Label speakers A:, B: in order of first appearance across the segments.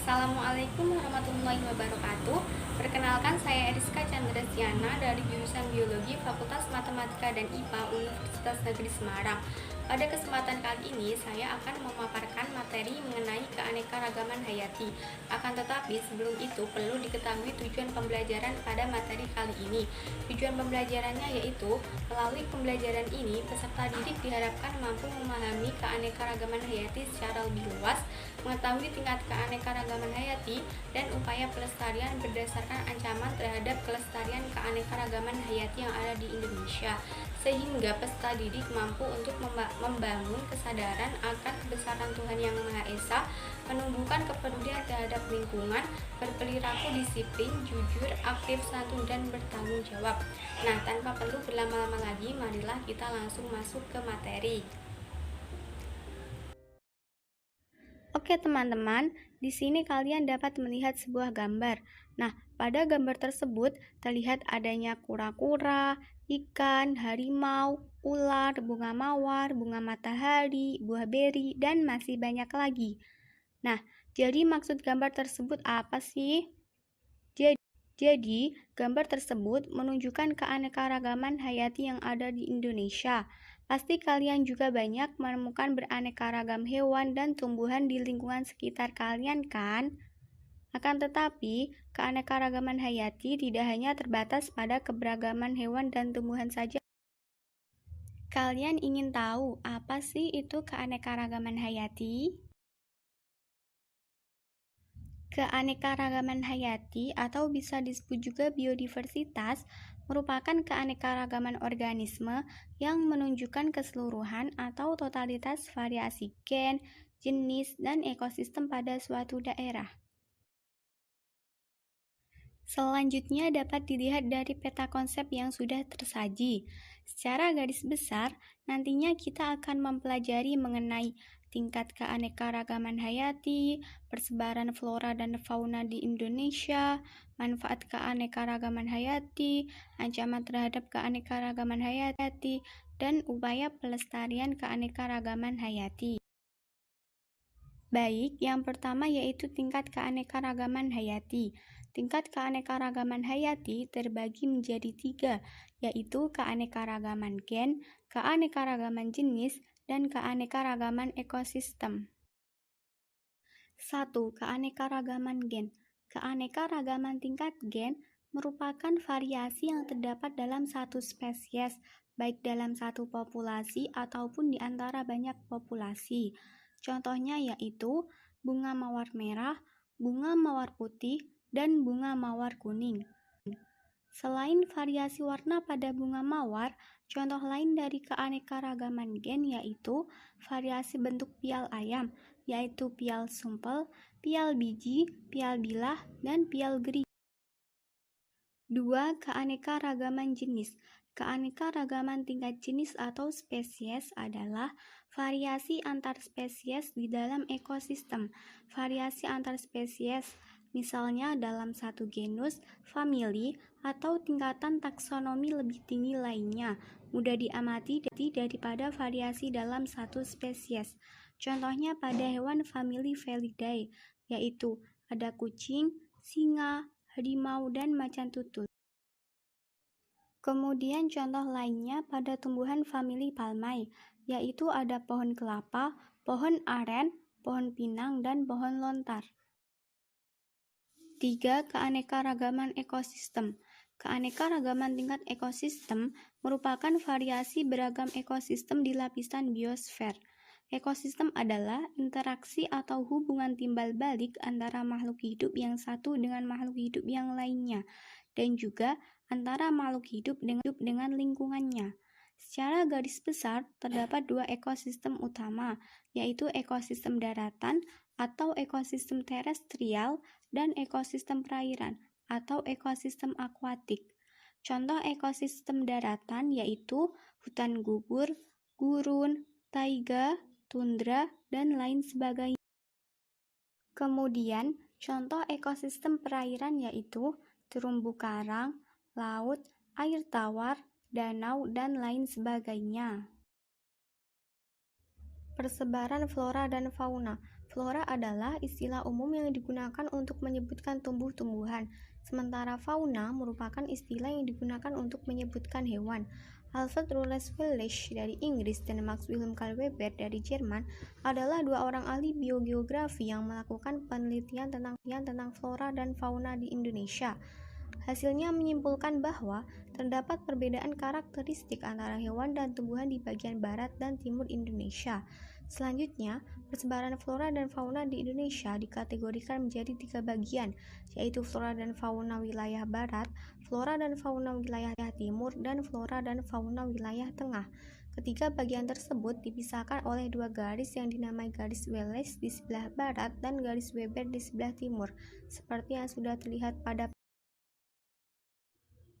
A: Assalamualaikum warahmatullahi wabarakatuh. Perkenalkan, saya Eriska Chandrasiana dari jurusan Biologi Fakultas Matematika dan IPA Universitas Negeri Semarang. Pada kesempatan kali ini, saya akan memaparkan materi mengenai keanekaragaman hayati. Akan tetapi, sebelum itu perlu diketahui tujuan pembelajaran pada materi kali ini. Tujuan pembelajarannya yaitu, melalui pembelajaran ini, peserta didik diharapkan mampu memahami keanekaragaman hayati secara lebih luas, mengetahui tingkat keanekaragaman hayati, dan upaya pelestarian berdasarkan ancaman terhadap kelestarian keanekaragaman hayati yang ada di Indonesia, sehingga peserta didik mampu untuk membangun kesadaran akan kebesaran Tuhan Yang Maha Esa, menumbuhkan kepedulian terhadap lingkungan, berperilaku disiplin, jujur, aktif, santun, dan bertanggung jawab. Nah, tanpa perlu berlama-lama lagi, marilah kita langsung masuk ke materi. Oke teman-teman, di sini kalian dapat melihat sebuah gambar. Nah, pada gambar tersebut terlihat adanya kura-kura, ikan, harimau, ular, bunga mawar, bunga matahari, buah beri, dan masih banyak lagi. Nah, jadi maksud gambar tersebut apa sih? Jadi, gambar tersebut menunjukkan keanekaragaman hayati yang ada di Indonesia. Pasti kalian juga banyak menemukan beraneka ragam hewan dan tumbuhan di lingkungan sekitar kalian kan? Akan tetapi, keanekaragaman hayati tidak hanya terbatas pada keberagaman hewan dan tumbuhan saja. Kalian ingin tahu apa sih itu keanekaragaman hayati? Keanekaragaman hayati atau bisa disebut juga biodiversitas merupakan keanekaragaman organisme yang menunjukkan keseluruhan atau totalitas variasi gen, jenis, dan ekosistem pada suatu daerah. Selanjutnya dapat dilihat dari peta konsep yang sudah tersaji. Secara garis besar, nantinya kita akan mempelajari mengenai tingkat keanekaragaman hayati, persebaran flora dan fauna di Indonesia, manfaat keanekaragaman hayati, ancaman terhadap keanekaragaman hayati, dan upaya pelestarian keanekaragaman hayati. Baik, yang pertama yaitu tingkat keanekaragaman hayati. Tingkat keanekaragaman hayati terbagi menjadi 3, yaitu keanekaragaman gen, keanekaragaman jenis, dan keanekaragaman ekosistem. 1. Keanekaragaman gen. Keanekaragaman tingkat gen merupakan variasi yang terdapat dalam satu spesies, baik dalam satu populasi ataupun di antara banyak populasi. Contohnya yaitu bunga mawar merah, bunga mawar putih, dan bunga mawar kuning. Selain variasi warna pada bunga mawar, contoh lain dari keanekaragaman gen yaitu variasi bentuk pial ayam, yaitu pial sumpel, pial biji, pial bilah, dan pial gerigi. 2. Keanekaragaman jenis. Keanekaragaman tingkat jenis atau spesies adalah variasi antar spesies di dalam ekosistem. Variasi antar spesies misalnya dalam satu genus, famili, atau tingkatan taksonomi lebih tinggi lainnya, mudah diamati daripada variasi dalam satu spesies. Contohnya pada hewan famili Felidae, yaitu ada kucing, singa, harimau, dan macan tutul. Kemudian contoh lainnya pada tumbuhan famili Palmae, yaitu ada pohon kelapa, pohon aren, pohon pinang, dan pohon lontar. 3. Keanekaragaman ekosistem. Keanekaragaman tingkat ekosistem merupakan variasi beragam ekosistem di lapisan biosfer. Ekosistem adalah interaksi atau hubungan timbal balik antara makhluk hidup yang satu dengan makhluk hidup yang lainnya, dan juga antara makhluk hidup dengan lingkungannya. Secara garis besar, terdapat 2 ekosistem utama, yaitu ekosistem daratan atau ekosistem terestrial dan ekosistem perairan atau ekosistem akuatik. Contoh ekosistem daratan yaitu hutan gugur, gurun, taiga, tundra, dan lain sebagainya. Kemudian, contoh ekosistem perairan yaitu terumbu karang, laut, air tawar, danau, dan lain sebagainya. Persebaran flora dan fauna. Flora adalah istilah umum yang digunakan untuk menyebutkan tumbuh-tumbuhan, sementara fauna merupakan istilah yang digunakan untuk menyebutkan hewan. Alfred Russel Wallace dari Inggris dan Max Wilhelm Carl Weber dari Jerman adalah dua orang ahli biogeografi yang melakukan penelitian tentang flora dan fauna di Indonesia. Hasilnya menyimpulkan bahwa terdapat perbedaan karakteristik antara hewan dan tumbuhan di bagian barat dan timur Indonesia. Selanjutnya, persebaran flora dan fauna di Indonesia dikategorikan menjadi 3 bagian, yaitu flora dan fauna wilayah barat, flora dan fauna wilayah timur, dan flora dan fauna wilayah tengah. Ketiga bagian tersebut dipisahkan oleh 2 garis yang dinamai garis Wallace di sebelah barat dan garis Weber di sebelah timur, seperti yang sudah terlihat pada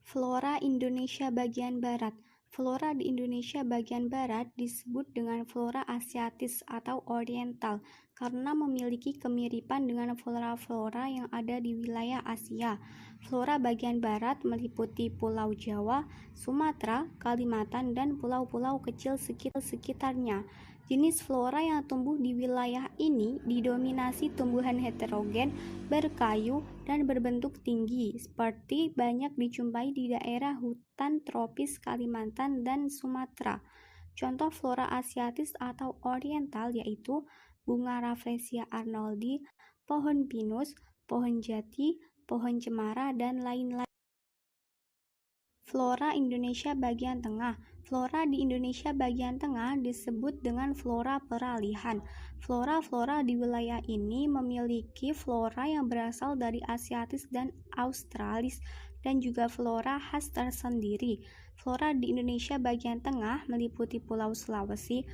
A: Flora Indonesia bagian barat. Flora di Indonesia bagian barat disebut dengan flora asiatis atau oriental karena memiliki kemiripan dengan flora-flora yang ada di wilayah Asia. Flora bagian barat meliputi Pulau Jawa, Sumatera, Kalimantan, dan pulau-pulau kecil sekitarnya. Jenis flora yang tumbuh di wilayah ini didominasi tumbuhan heterogen, berkayu, dan berbentuk tinggi, seperti banyak dijumpai di daerah hutan tropis Kalimantan dan Sumatera. Contoh flora asiatis atau oriental yaitu bunga Rafflesia arnoldi, pohon pinus, pohon jati, pohon cemara, dan lain-lain. Flora Indonesia bagian tengah. Flora di Indonesia bagian tengah disebut dengan flora peralihan. Flora-flora di wilayah ini memiliki flora yang berasal dari asiatis dan australis dan juga flora khas tersendiri. Flora di Indonesia bagian tengah meliputi Pulau Sulawesi,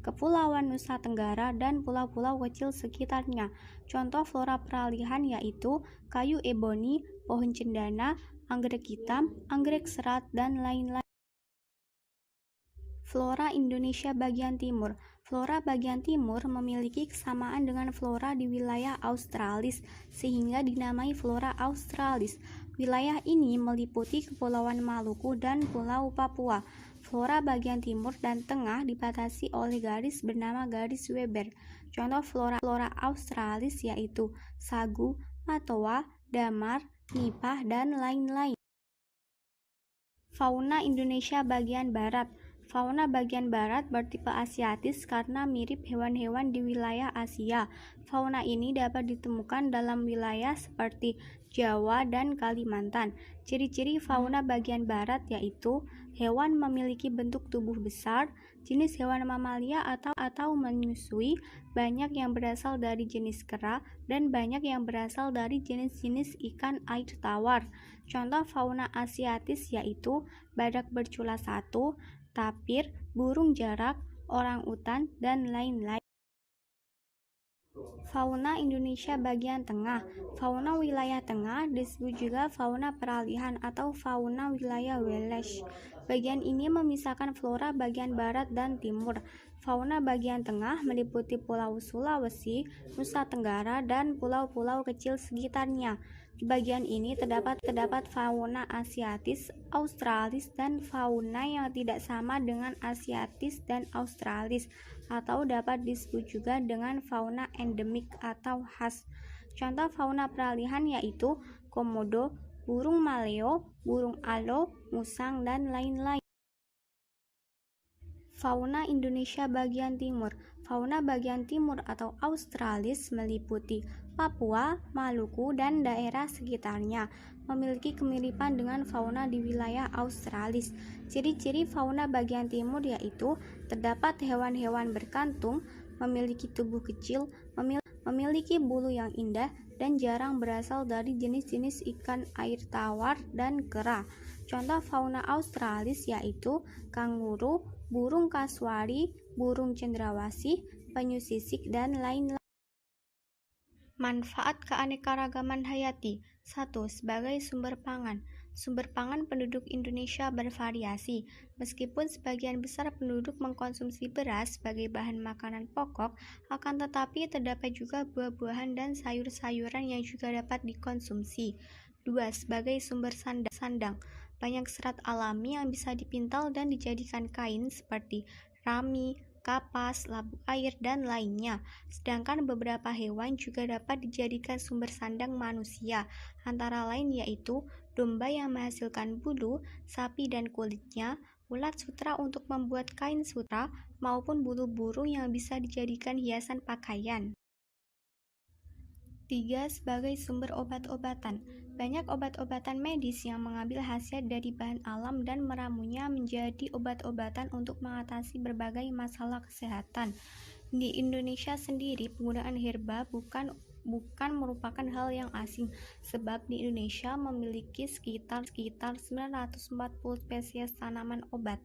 A: Kepulauan Nusa Tenggara, dan pulau-pulau kecil sekitarnya. Contoh flora peralihan yaitu kayu eboni, pohon cendana, anggrek hitam, anggrek serat, dan lain-lain. Flora Indonesia bagian timur. Flora bagian timur memiliki kesamaan dengan flora di wilayah Australis, sehingga dinamai flora Australis. Wilayah ini meliputi Kepulauan Maluku dan Pulau Papua. Flora bagian timur dan tengah dibatasi oleh garis bernama garis Weber. Contoh flora Australis yaitu sagu, matoa, damar, nipah, dan lain-lain. Fauna Indonesia bagian barat. Fauna bagian barat bertipe asiatis karena mirip hewan-hewan di wilayah Asia. Fauna ini dapat ditemukan dalam wilayah seperti Jawa dan Kalimantan. Ciri-ciri fauna bagian barat yaitu hewan memiliki bentuk tubuh besar, jenis hewan mamalia atau menyusui, banyak yang berasal dari jenis kera, dan banyak yang berasal dari jenis-jenis ikan air tawar. Contoh fauna asiatis yaitu badak bercula 1, tapir, burung jarak, orang utan, dan lain-lain. Fauna Indonesia bagian tengah. Fauna wilayah tengah disebut juga fauna peralihan atau fauna wilayah Wallace. Bagian ini memisahkan flora bagian barat dan timur. Fauna bagian tengah meliputi Pulau Sulawesi, Nusa Tenggara, dan pulau-pulau kecil sekitarnya. Di bagian ini terdapat fauna asiatis, australis, dan fauna yang tidak sama dengan asiatis dan australis, atau dapat disebut juga dengan fauna endemik atau khas. Contoh fauna peralihan yaitu komodo, burung maleo, burung alo, musang, dan lain-lain. Fauna Indonesia bagian timur. Fauna bagian timur atau australis meliputi Papua, Maluku, dan daerah sekitarnya. Memiliki kemiripan dengan fauna di wilayah australis. Ciri-ciri fauna bagian timur yaitu terdapat hewan-hewan berkantung, memiliki tubuh kecil, memiliki bulu yang indah, dan jarang berasal dari jenis-jenis ikan air tawar dan kera. Contoh fauna australis yaitu kanguru, burung kasuari, burung cendrawasih, penyu sisik, dan lain-lain. Manfaat keanekaragaman hayati. 1. Sebagai sumber pangan. Sumber pangan penduduk Indonesia bervariasi. Meskipun sebagian besar penduduk mengkonsumsi beras sebagai bahan makanan pokok, akan tetapi terdapat juga buah-buahan dan sayur-sayuran yang juga dapat dikonsumsi. 2. Sebagai sumber sandang. Banyak serat alami yang bisa dipintal dan dijadikan kain seperti rami, kapas, labu air, dan lainnya. Sedangkan beberapa hewan juga dapat dijadikan sumber sandang manusia, antara lain yaitu domba yang menghasilkan bulu, sapi dan kulitnya, ulat sutra untuk membuat kain sutra, maupun bulu burung yang bisa dijadikan hiasan pakaian. 3. Sebagai sumber obat-obatan. Banyak obat-obatan medis yang mengambil khasiat dari bahan alam dan meramunya menjadi obat-obatan untuk mengatasi berbagai masalah kesehatan. Di Indonesia sendiri, penggunaan herba bukan merupakan hal yang asing, sebab di Indonesia memiliki sekitar 940 spesies tanaman obat.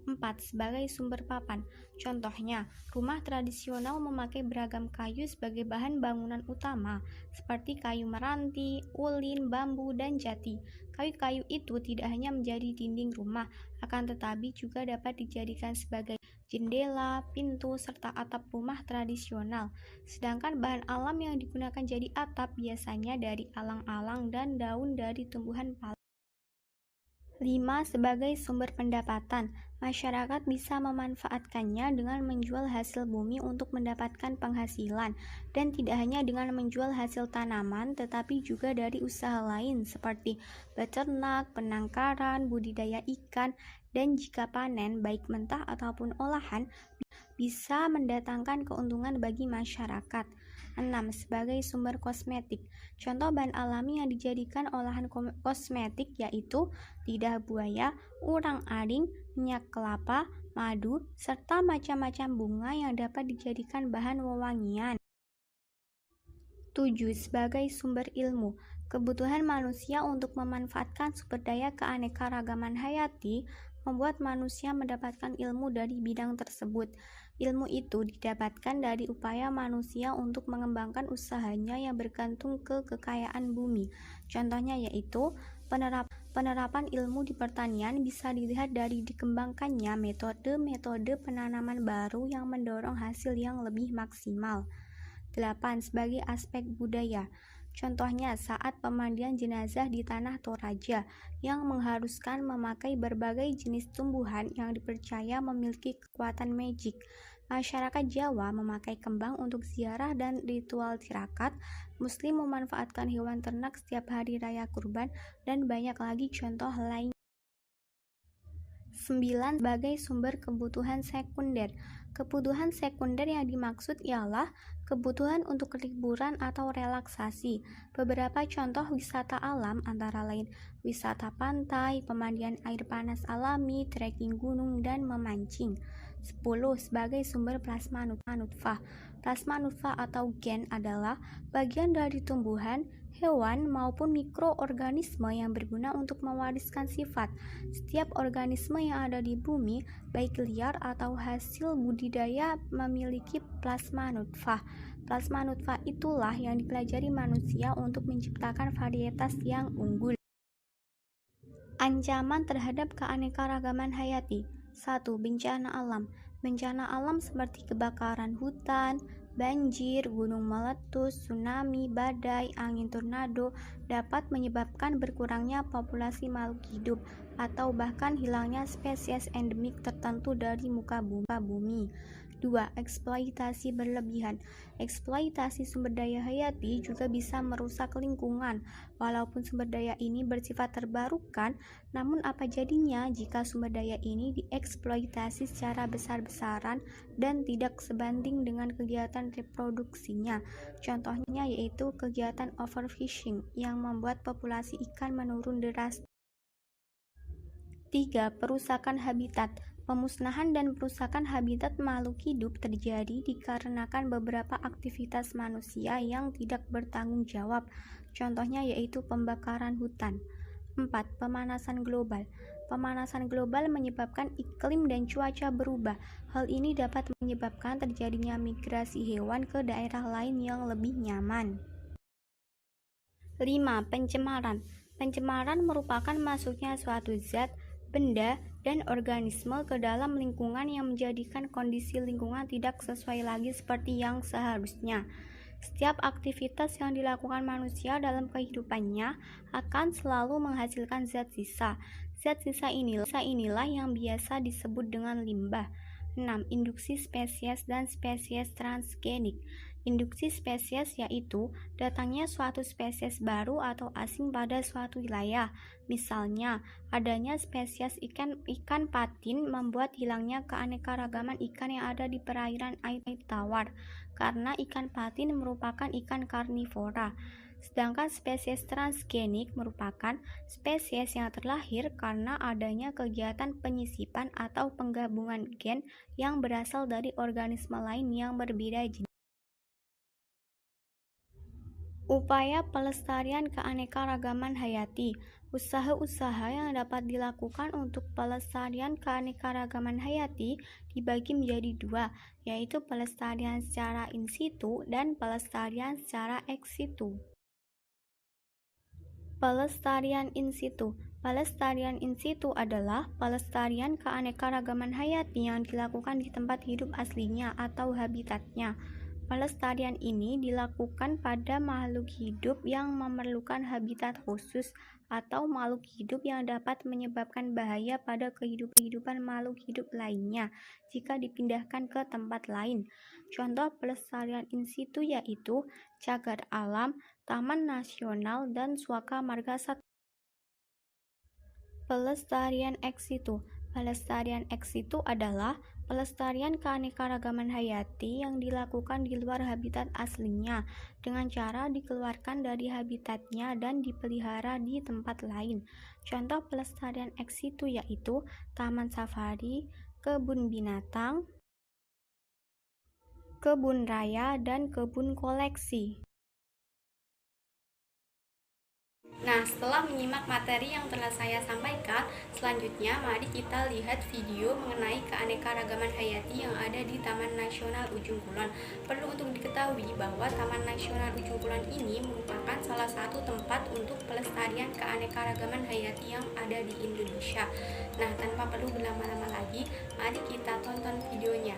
A: 4. Sebagai sumber papan. Contohnya, rumah tradisional memakai beragam kayu sebagai bahan bangunan utama, seperti kayu meranti, ulin, bambu, dan jati. Kayu-kayu itu tidak hanya menjadi dinding rumah, akan tetapi juga dapat dijadikan sebagai jendela, pintu, serta atap rumah tradisional. Sedangkan bahan alam yang digunakan jadi atap biasanya dari alang-alang dan daun dari tumbuhan palem. 5. Sebagai sumber pendapatan. Masyarakat bisa memanfaatkannya dengan menjual hasil bumi untuk mendapatkan penghasilan, dan tidak hanya dengan menjual hasil tanaman, tetapi juga dari usaha lain seperti beternak, penangkaran, budidaya ikan, dan jika panen, baik mentah ataupun olahan, bisa mendatangkan keuntungan bagi masyarakat. 6. Sebagai sumber kosmetik. Contoh bahan alami yang dijadikan olahan kosmetik yaitu lidah buaya, urang-aring, minyak kelapa, madu, serta macam-macam bunga yang dapat dijadikan bahan wewangian. 7. Sebagai sumber ilmu. Kebutuhan manusia untuk memanfaatkan sumber daya keanekaragaman hayati membuat manusia mendapatkan ilmu dari bidang tersebut. Ilmu itu didapatkan dari upaya manusia untuk mengembangkan usahanya yang bergantung ke kekayaan bumi. Contohnya yaitu penerapan ilmu di pertanian bisa dilihat dari dikembangkannya metode-metode penanaman baru yang mendorong hasil yang lebih maksimal. 8. Sebagai aspek budaya. Contohnya saat pemandian jenazah di tanah Toraja yang mengharuskan memakai berbagai jenis tumbuhan yang dipercaya memiliki kekuatan magic. Masyarakat Jawa memakai kembang untuk ziarah dan ritual tirakat, Muslim memanfaatkan hewan ternak setiap hari raya kurban, dan banyak lagi contoh lain. 9. Sebagai sumber kebutuhan sekunder. Kebutuhan sekunder yang dimaksud ialah kebutuhan untuk liburan atau relaksasi. Beberapa contoh wisata alam antara lain wisata pantai, pemandian air panas alami, trekking gunung, dan memancing. 10. Sebagai sumber plasma nutfah. Plasma nutfah atau gen adalah bagian dari tumbuhan, hewan, maupun mikroorganisme yang berguna untuk mewariskan sifat. Setiap organisme yang ada di bumi, baik liar atau hasil budidaya, memiliki plasma nutfah. Plasma nutfah itulah yang dipelajari manusia untuk menciptakan varietas yang unggul. Ancaman terhadap keanekaragaman hayati. 1. Bencana alam. Bencana alam seperti kebakaran hutan, banjir, gunung meletus, tsunami, badai, angin tornado dapat menyebabkan berkurangnya populasi makhluk hidup atau bahkan hilangnya spesies endemik tertentu dari muka bumi. 2. Eksploitasi berlebihan. Eksploitasi sumber daya hayati juga bisa merusak lingkungan. Walaupun sumber daya ini bersifat terbarukan, namun apa jadinya jika sumber daya ini dieksploitasi secara besar-besaran dan tidak sebanding dengan kegiatan reproduksinya? Contohnya yaitu kegiatan overfishing yang membuat populasi ikan menurun drastis. 3. Perusakan habitat. Pemusnahan dan perusakan habitat makhluk hidup terjadi dikarenakan beberapa aktivitas manusia yang tidak bertanggung jawab. Contohnya yaitu pembakaran hutan. 4. Pemanasan global. Pemanasan global menyebabkan iklim dan cuaca berubah. Hal ini dapat menyebabkan terjadinya migrasi hewan ke daerah lain yang lebih nyaman. 5. Pencemaran. Pencemaran merupakan masuknya suatu zat, benda, dan organisme ke dalam lingkungan yang menjadikan kondisi lingkungan tidak sesuai lagi seperti yang seharusnya. Setiap aktivitas yang dilakukan manusia dalam kehidupannya akan selalu menghasilkan zat sisa. Zat sisa inilah yang biasa disebut dengan limbah. 6. Induksi spesies dan spesies transgenik. Induksi spesies yaitu datangnya suatu spesies baru atau asing pada suatu wilayah. Misalnya, adanya spesies ikan patin membuat hilangnya keanekaragaman ikan yang ada di perairan air tawar, karena ikan patin merupakan ikan karnivora. Sedangkan spesies transgenik merupakan spesies yang terlahir karena adanya kegiatan penyisipan atau penggabungan gen yang berasal dari organisme lain yang berbeda jenis. Upaya pelestarian keanekaragaman hayati. Usaha-usaha yang dapat dilakukan untuk pelestarian keanekaragaman hayati dibagi menjadi dua, yaitu pelestarian secara in situ dan pelestarian secara ex situ. Pelestarian in situ. Pelestarian in situ adalah pelestarian keanekaragaman hayati yang dilakukan di tempat hidup aslinya atau habitatnya. Pelestarian ini dilakukan pada makhluk hidup yang memerlukan habitat khusus atau makhluk hidup yang dapat menyebabkan bahaya pada kehidupan makhluk hidup lainnya jika dipindahkan ke tempat lain. Contoh pelestarian in situ yaitu cagar alam, taman nasional, dan suaka marga satwa. Pelestarian ex situ. Pelestarian ex situ adalah pelestarian keanekaragaman hayati yang dilakukan di luar habitat aslinya dengan cara dikeluarkan dari habitatnya dan dipelihara di tempat lain. Contoh pelestarian ex situ yaitu taman safari, kebun binatang, kebun raya, dan kebun koleksi. Nah, setelah menyimak materi yang telah saya sampaikan, selanjutnya mari kita lihat video mengenai keanekaragaman hayati yang ada di Taman Nasional Ujung Kulon. Perlu untuk diketahui bahwa Taman Nasional Ujung Kulon ini merupakan salah satu tempat untuk pelestarian keanekaragaman hayati yang ada di Indonesia. Nah, tanpa perlu berlama-lama lagi, mari kita tonton videonya.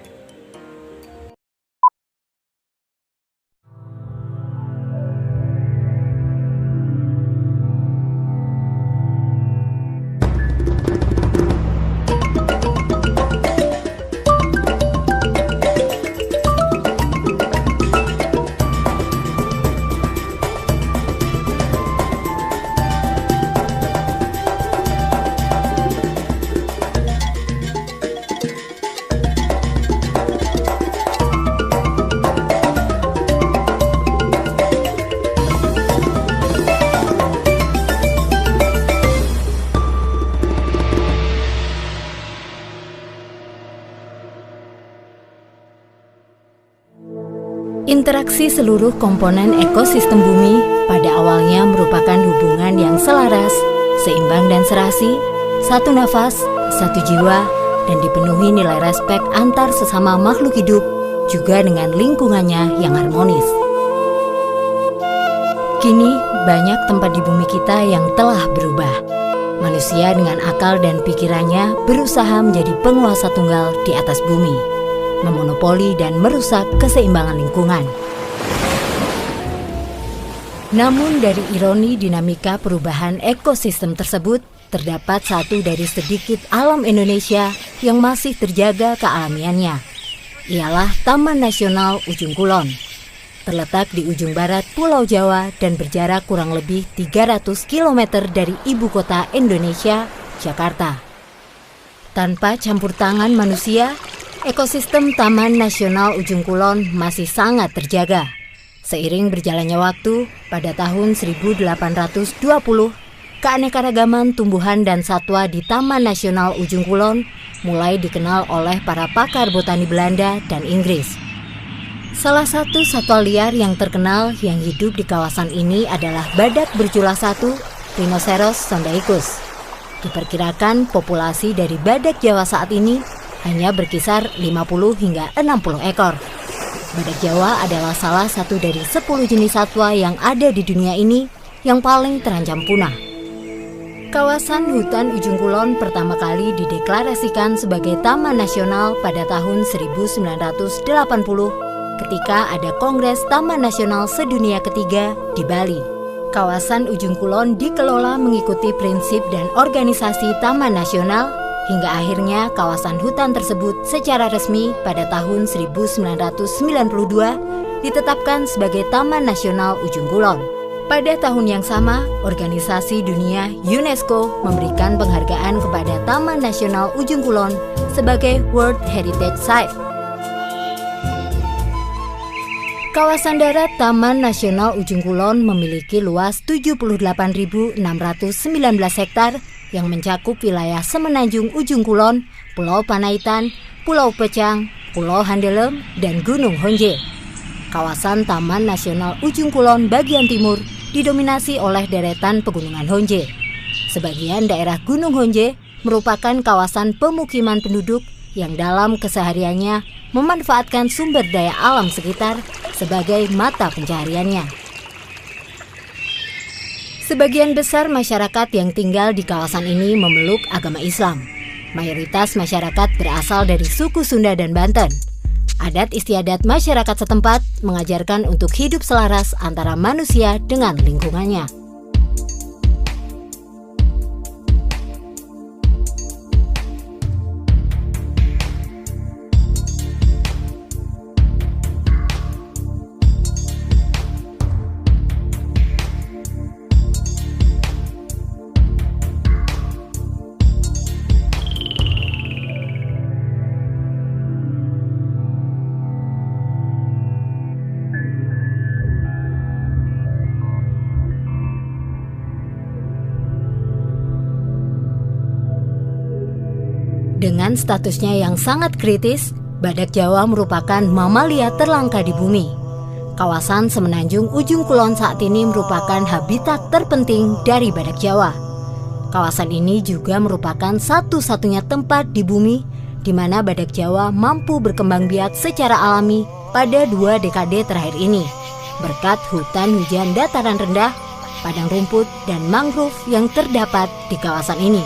B: Interaksi seluruh komponen ekosistem bumi pada awalnya merupakan hubungan yang selaras, seimbang dan serasi, satu nafas, satu jiwa, dan dipenuhi nilai respek antar sesama makhluk hidup, juga dengan lingkungannya yang harmonis. Kini, banyak tempat di bumi kita yang telah berubah. Manusia dengan akal dan pikirannya berusaha menjadi penguasa tunggal di atas bumi, memonopoli dan merusak keseimbangan lingkungan. Namun dari ironi dinamika perubahan ekosistem tersebut, terdapat satu dari sedikit alam Indonesia yang masih terjaga kealamiannya. Ialah Taman Nasional Ujung Kulon. Terletak di ujung barat Pulau Jawa dan berjarak kurang lebih 300 km dari ibu kota Indonesia, Jakarta. Tanpa campur tangan manusia, ekosistem Taman Nasional Ujung Kulon masih sangat terjaga. Seiring berjalannya waktu, pada tahun 1820, keanekaragaman tumbuhan dan satwa di Taman Nasional Ujung Kulon mulai dikenal oleh para pakar botani Belanda dan Inggris. Salah satu satwa liar yang terkenal yang hidup di kawasan ini adalah badak berjula 1, Rhinoceros sondaicus. Diperkirakan populasi dari badak Jawa saat ini hanya berkisar 50 hingga 60 ekor. Badak Jawa adalah salah satu dari 10 jenis satwa yang ada di dunia ini yang paling terancam punah. Kawasan hutan Ujung Kulon pertama kali dideklarasikan sebagai Taman Nasional pada tahun 1980 ketika ada Kongres Taman Nasional Sedunia ketiga di Bali. Kawasan Ujung Kulon dikelola mengikuti prinsip dan organisasi Taman Nasional hingga akhirnya kawasan hutan tersebut secara resmi pada tahun 1992 ditetapkan sebagai Taman Nasional Ujung Kulon. Pada tahun yang sama, organisasi dunia UNESCO memberikan penghargaan kepada Taman Nasional Ujung Kulon sebagai World Heritage Site. Kawasan darat Taman Nasional Ujung Kulon memiliki luas 78.619 hektar yang mencakup wilayah Semenanjung Ujung Kulon, Pulau Panaitan, Pulau Pecang, Pulau Handelem, dan Gunung Honje. Kawasan Taman Nasional Ujung Kulon bagian timur didominasi oleh deretan pegunungan Honje. Sebagian daerah Gunung Honje merupakan kawasan pemukiman penduduk yang dalam kesehariannya memanfaatkan sumber daya alam sekitar sebagai mata pencahariannya. Sebagian besar masyarakat yang tinggal di kawasan ini memeluk agama Islam. Mayoritas masyarakat berasal dari suku Sunda dan Banten. Adat istiadat masyarakat setempat mengajarkan untuk hidup selaras antara manusia dengan lingkungannya. Dengan statusnya yang sangat kritis, badak Jawa merupakan mamalia terlangka di bumi. Kawasan Semenanjung Ujung Kulon saat ini merupakan habitat terpenting dari badak Jawa. Kawasan ini juga merupakan satu-satunya tempat di bumi di mana badak Jawa mampu berkembang biak secara alami pada 2 dekade terakhir ini, berkat hutan hujan dataran rendah, padang rumput, dan mangrove yang terdapat di kawasan ini.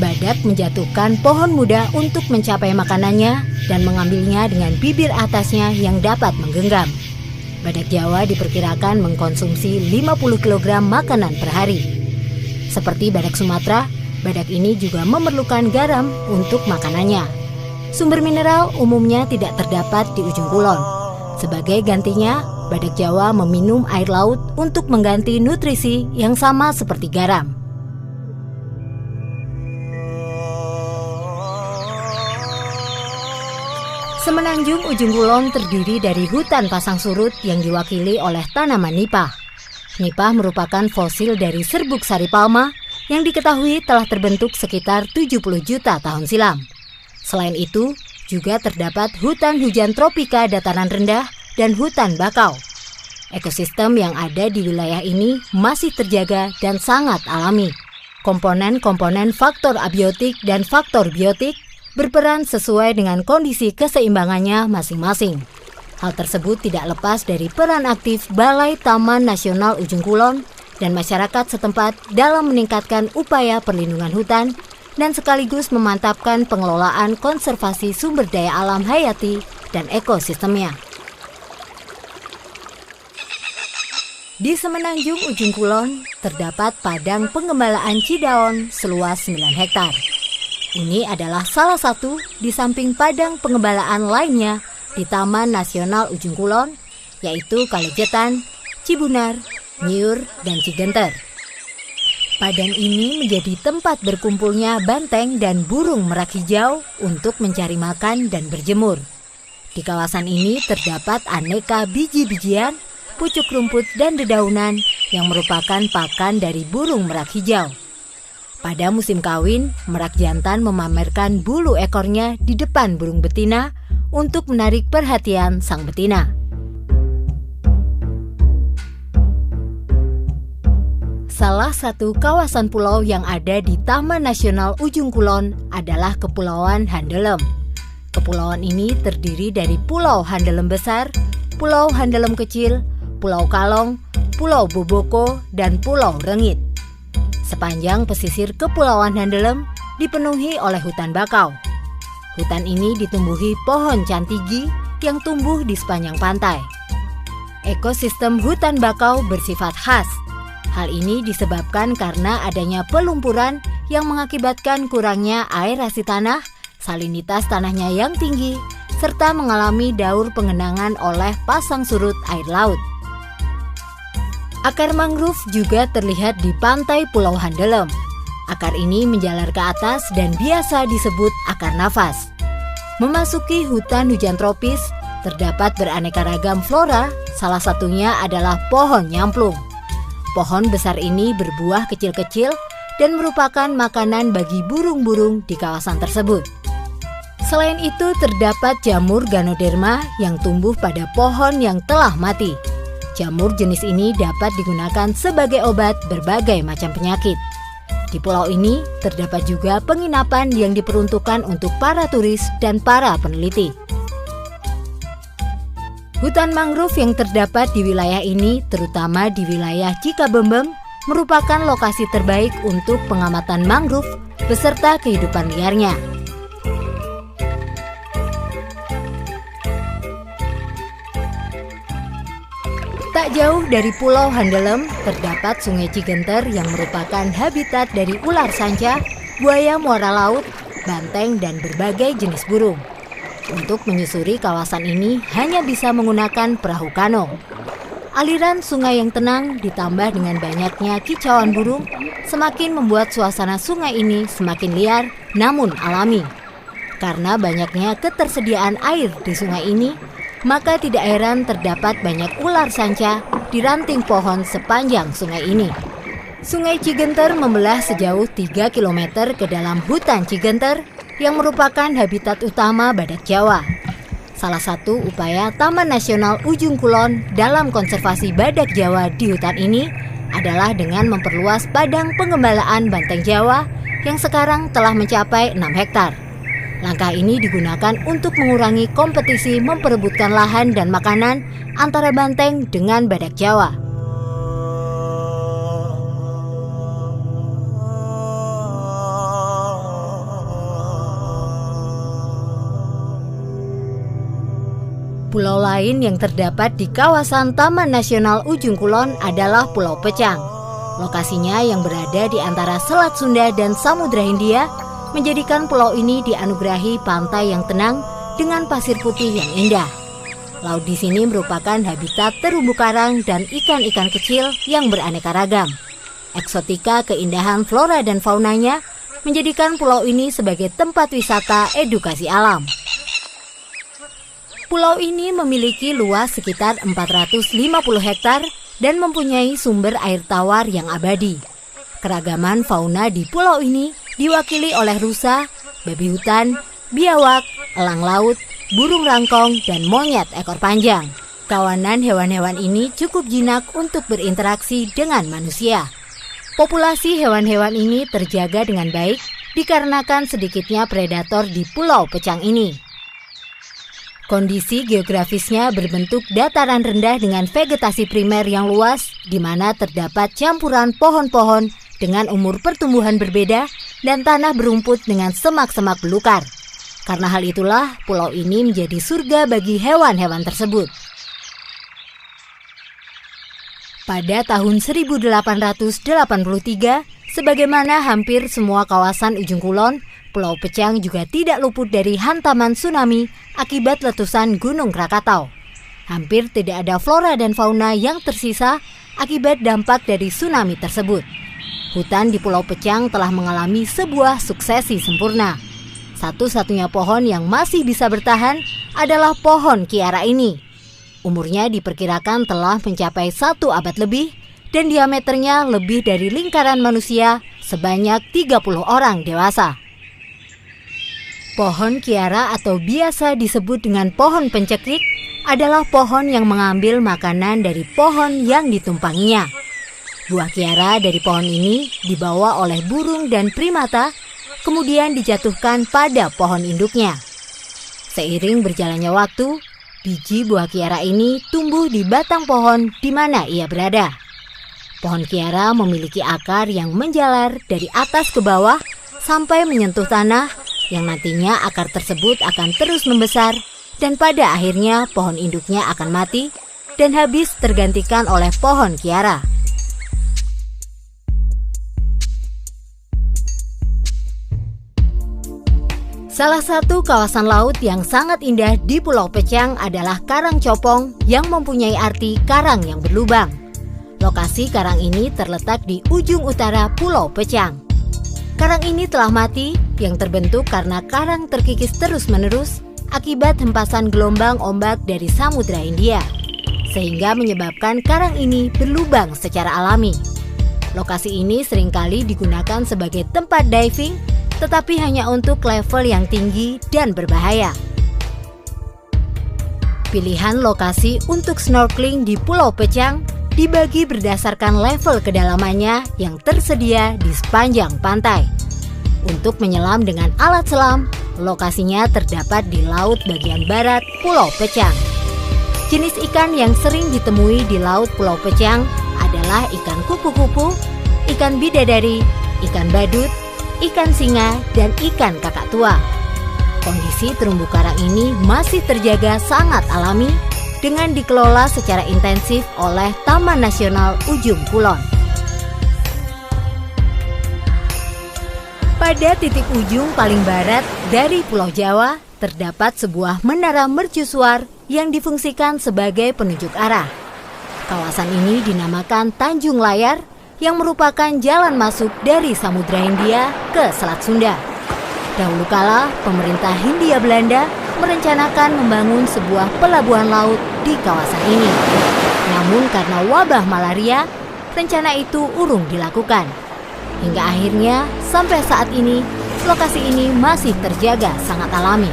B: Badak menjatuhkan pohon muda untuk mencapai makanannya dan mengambilnya dengan bibir atasnya yang dapat menggenggam. Badak Jawa diperkirakan mengkonsumsi 50 kg makanan per hari. Seperti badak Sumatera, badak ini juga memerlukan garam untuk makanannya. Sumber mineral umumnya tidak terdapat di Ujung Kulon. Sebagai gantinya, badak Jawa meminum air laut untuk mengganti nutrisi yang sama seperti garam. Semenanjung Ujung Kulon terdiri dari hutan pasang surut yang diwakili oleh tanaman nipah. Nipah merupakan fosil dari serbuk sari palma yang diketahui telah terbentuk sekitar 70 juta tahun silam. Selain itu, juga terdapat hutan hujan tropika dataran rendah dan hutan bakau. Ekosistem yang ada di wilayah ini masih terjaga dan sangat alami. Komponen-komponen faktor abiotik dan faktor biotik berperan sesuai dengan kondisi keseimbangannya masing-masing. Hal tersebut tidak lepas dari peran aktif Balai Taman Nasional Ujung Kulon dan masyarakat setempat dalam meningkatkan upaya perlindungan hutan dan sekaligus memantapkan pengelolaan konservasi sumber daya alam hayati dan ekosistemnya. Di Semenanjung Ujung Kulon terdapat padang pengembalaan cidaon seluas 9 hektar. Ini adalah salah satu di samping padang pengembalaan lainnya di Taman Nasional Ujung Kulon, yaitu Kalejetan, Cibunar, Nyiur, dan Cigenter. Padang ini menjadi tempat berkumpulnya banteng dan burung merak hijau untuk mencari makan dan berjemur. Di kawasan ini terdapat aneka biji-bijian, pucuk rumput, dan dedaunan yang merupakan pakan dari burung merak hijau. Pada musim kawin, merak jantan memamerkan bulu ekornya di depan burung betina untuk menarik perhatian sang betina. Salah satu kawasan pulau yang ada di Taman Nasional Ujung Kulon adalah Kepulauan Handelem. Kepulauan ini terdiri dari Pulau Handelem Besar, Pulau Handelem Kecil, Pulau Kalong, Pulau Boboko, dan Pulau Rengit. Sepanjang pesisir Kepulauan Handelem dipenuhi oleh hutan bakau. Hutan ini ditumbuhi pohon cantigi yang tumbuh di sepanjang pantai. Ekosistem hutan bakau bersifat khas. Hal ini disebabkan karena adanya pelumpuran yang mengakibatkan kurangnya aerasi tanah, salinitas tanahnya yang tinggi, serta mengalami daur pengenangan oleh pasang surut air laut. Akar mangrove juga terlihat di pantai Pulau Handelem. Akar ini menjalar ke atas dan biasa disebut akar nafas. Memasuki hutan hujan tropis, terdapat beraneka ragam flora, salah satunya adalah pohon nyamplung. Pohon besar ini berbuah kecil-kecil dan merupakan makanan bagi burung-burung di kawasan tersebut. Selain itu, terdapat jamur Ganoderma yang tumbuh pada pohon yang telah mati. Jamur jenis ini dapat digunakan sebagai obat berbagai macam penyakit. Di pulau ini terdapat juga penginapan yang diperuntukkan untuk para turis dan para peneliti. Hutan mangrove yang terdapat di wilayah ini, terutama di wilayah Cikabembem, merupakan lokasi terbaik untuk pengamatan mangrove beserta kehidupan liarnya. Tak jauh dari Pulau Handelem, terdapat Sungai Cigenter yang merupakan habitat dari ular sanca, buaya muara laut, banteng, dan berbagai jenis burung. Untuk menyusuri kawasan ini hanya bisa menggunakan perahu kano. Aliran sungai yang tenang ditambah dengan banyaknya kicauan burung semakin membuat suasana sungai ini semakin liar namun alami. Karena banyaknya ketersediaan air di sungai ini, maka tidak heran terdapat banyak ular sanca di ranting pohon sepanjang sungai ini. Sungai Cigenter membelah sejauh 3 km ke dalam hutan Cigenter yang merupakan habitat utama badak Jawa. Salah satu upaya Taman Nasional Ujung Kulon dalam konservasi badak Jawa di hutan ini adalah dengan memperluas padang pengembalaan banteng Jawa yang sekarang telah mencapai 6 hektar. Langkah ini digunakan untuk mengurangi kompetisi memperebutkan lahan dan makanan antara banteng dengan badak Jawa. Pulau lain yang terdapat di kawasan Taman Nasional Ujung Kulon adalah Pulau Pecang. Lokasinya yang berada di antara Selat Sunda dan Samudra Hindia menjadikan pulau ini dianugerahi pantai yang tenang dengan pasir putih yang indah. Laut di sini merupakan habitat terumbu karang dan ikan-ikan kecil yang beraneka ragam. Eksotika keindahan flora dan faunanya menjadikan pulau ini sebagai tempat wisata edukasi alam. Pulau ini memiliki luas sekitar 450 hektar dan mempunyai sumber air tawar yang abadi. Keragaman fauna di pulau ini diwakili oleh rusa, babi hutan, biawak, elang laut, burung rangkong, dan monyet ekor panjang. Kawanan hewan-hewan ini cukup jinak untuk berinteraksi dengan manusia. Populasi hewan-hewan ini terjaga dengan baik dikarenakan sedikitnya predator di Pulau Pecang ini. Kondisi geografisnya berbentuk dataran rendah dengan vegetasi primer yang luas, di mana terdapat campuran pohon-pohon dengan umur pertumbuhan berbeda dan tanah berumput dengan semak-semak belukar. Karena hal itulah, pulau ini menjadi surga bagi hewan-hewan tersebut. Pada tahun 1883, sebagaimana hampir semua kawasan Ujung Kulon, Pulau Pecang juga tidak luput dari hantaman tsunami akibat letusan Gunung Krakatau. Hampir tidak ada flora dan fauna yang tersisa akibat dampak dari tsunami tersebut. Hutan di Pulau Pecang telah mengalami sebuah suksesi sempurna. Satu-satunya pohon yang masih bisa bertahan adalah pohon kiara ini. Umurnya diperkirakan telah mencapai 1 abad lebih dan diameternya lebih dari lingkaran manusia sebanyak 30 orang dewasa. Pohon kiara atau biasa disebut dengan pohon pencekik adalah pohon yang mengambil makanan dari pohon yang ditumpanginya. Buah kiara dari pohon ini dibawa oleh burung dan primata, kemudian dijatuhkan pada pohon induknya. Seiring berjalannya waktu, biji buah kiara ini tumbuh di batang pohon di mana ia berada. Pohon kiara memiliki akar yang menjalar dari atas ke bawah sampai menyentuh tanah yang nantinya akar tersebut akan terus membesar dan pada akhirnya pohon induknya akan mati dan habis tergantikan oleh pohon kiara. Salah satu kawasan laut yang sangat indah di Pulau Pecang adalah Karang Copong yang mempunyai arti karang yang berlubang. Lokasi karang ini terletak di ujung utara Pulau Pecang. Karang ini telah mati yang terbentuk karena karang terkikis terus-menerus akibat hempasan gelombang ombak dari Samudra Hindia, sehingga menyebabkan karang ini berlubang secara alami. Lokasi ini seringkali digunakan sebagai tempat diving, tetapi hanya untuk level yang tinggi dan berbahaya. Pilihan lokasi untuk snorkeling di Pulau Pecang dibagi berdasarkan level kedalamannya yang tersedia di sepanjang pantai. Untuk menyelam dengan alat selam, lokasinya terdapat di laut bagian barat Pulau Pecang. Jenis ikan yang sering ditemui di laut Pulau Pecang adalah ikan kupu-kupu, ikan bidadari, ikan badut, ikan singa, dan ikan kakak tua. Kondisi terumbu karang ini masih terjaga sangat alami dengan dikelola secara intensif oleh Taman Nasional Ujung Kulon. Pada titik ujung paling barat dari Pulau Jawa, terdapat sebuah menara mercusuar yang difungsikan sebagai penunjuk arah. Kawasan ini dinamakan Tanjung Layar yang merupakan jalan masuk dari Samudra Hindia ke Selat Sunda. Dahulu kala, pemerintah Hindia Belanda merencanakan membangun sebuah pelabuhan laut di kawasan ini. Namun karena wabah malaria, rencana itu urung dilakukan. Hingga akhirnya, sampai saat ini, lokasi ini masih terjaga sangat alami.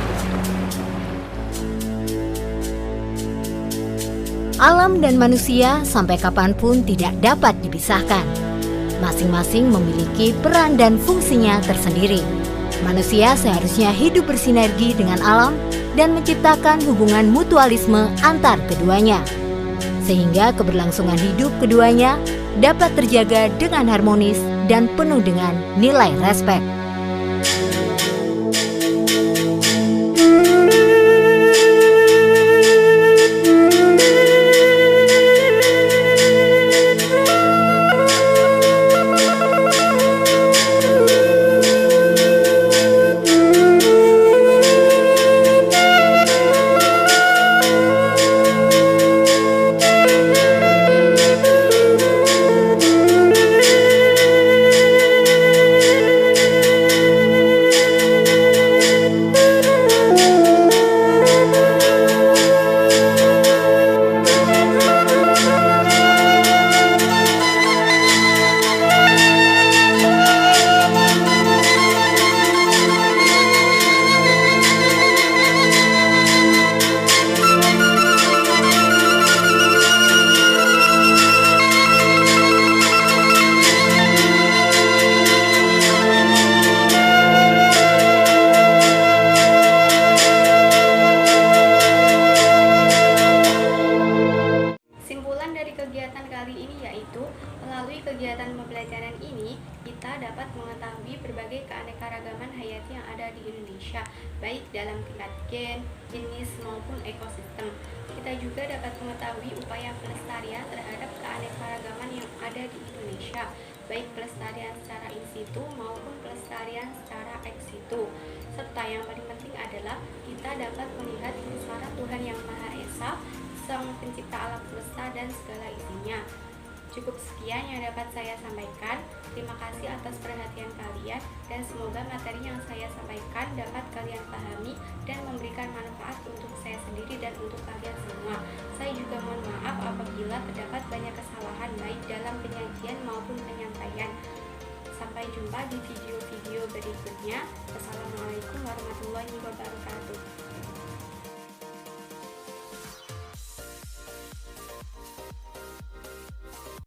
B: Alam dan manusia sampai kapanpun tidak dapat dipisahkan. Masing-masing memiliki peran dan fungsinya tersendiri. Manusia seharusnya hidup bersinergi dengan alam dan menciptakan hubungan mutualisme antar keduanya, sehingga keberlangsungan hidup keduanya dapat terjaga dengan harmonis dan penuh dengan nilai respek.
A: Melalui kegiatan pembelajaran ini, kita dapat mengetahui berbagai keanekaragaman hayati yang ada di Indonesia, baik dalam tingkat gen, jenis, maupun ekosistem. Kita juga dapat mengetahui upaya pelestarian terhadap keanekaragaman yang ada di Indonesia, baik pelestarian secara in situ maupun pelestarian secara ex situ. Serta yang paling penting adalah kita dapat melihat kebesaran Tuhan Yang Maha Esa, Sang Pencipta alam semesta dan segala isinya. Cukup sekian yang dapat saya sampaikan. Terima kasih atas perhatian kalian dan semoga materi yang saya sampaikan dapat kalian pahami dan memberikan manfaat untuk saya sendiri dan untuk kalian semua. Saya juga mohon maaf apabila terdapat banyak kesalahan baik dalam penyajian maupun penyampaian. Sampai jumpa di video-video berikutnya. Wassalamualaikum warahmatullahi wabarakatuh.